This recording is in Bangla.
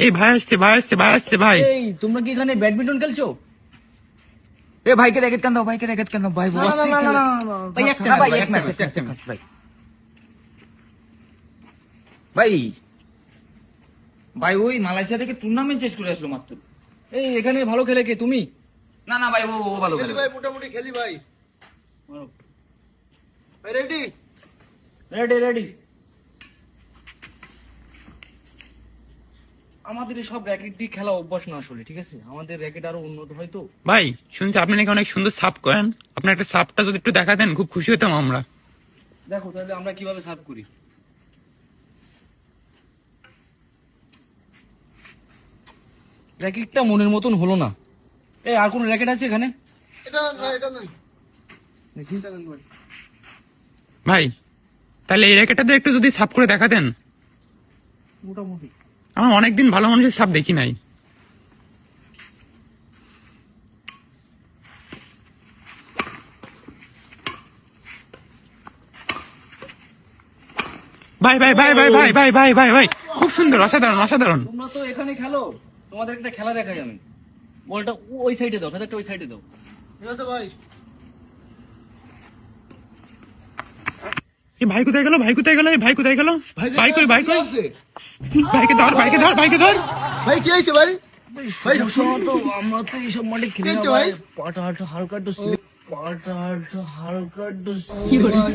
এই ভাই আসছে ভাই আসছে ভাই আসছে ভাই। এই তোমরা কি এখানে ব্যাডমিন্টন খেলছো? এ ভাইকে র্যাকেট কেন দাও, ভাইকে র্যাকেট কেন দাও ভাই? না, না, না, না, না, না, ভাই একটা ভাই, এক ম্যাচ ভাই। ভাই ভাই ওই মালয়েশিয়া থেকে টুর্নামেন্ট শেষ করে আসলো মাত্র। এই এখানে ভালো খেলে কে, তুমি? না না ভাই, ও ও ভালো খেলে ভাই মোটামুটি খেলি ভাই। ভাই রেডি? Ready ready. আমাদের সব র্যাকেট দিয়ে খেলা অভ্যাস না আসলে, ঠিক আছে? আমাদের র্যাকেট আরো উন্নত হয় তো। ভাই শুনছি আপনি নাকি অনেক সুন্দর সাপ করেন, আপনার একটা সাপটা যদি একটু দেখাতেন খুব খুশি হতাম আমরা। দেখো তাহলে আমরা কিভাবে সার্ভ করি। র্যাকেটটা মনের মতন হলো না। এই আর কোন র্যাকেট আছে এখানে? এটা না, এটা না। দেখি। ভাই তাহলে এই র্যাকেটটাতে একটু যদি সাপ করে দেখাতেন। মোটামুটি। আমার অনেকদিন ভালো মানুষের সাপ দেখি নাই। ভাই ভাই ভাই ভাই ভাই ভাই ভাই ভাই ভাই খুব সুন্দর, অসাধারণ অসাধারণ। তোমরা তো এখানে খেলো, তোমাদের একটা খেলা দেখাই আমি। বলটা ওই সাইডে দাও, একটা ওই সাইডে দাও। ঠিক আছে ভাই। এই ভাই কোথায় গেল, ভাই কোথায় গেল, এই ভাই কোথায় গেল, ভাই কই ভাই কই? আছে? ভাইকে ধর ভাইকে ধর ভাইকে ধর। ভাই কি হয়েছে ভাই? ভাই আমরা তো এইসব মাঠে খেলি কি না হয়েছে ভাই। ভাই? পাটা হালকা হালকা একটু স্লিপ, পাটা হালকা হালকা একটু কি হয়েছে?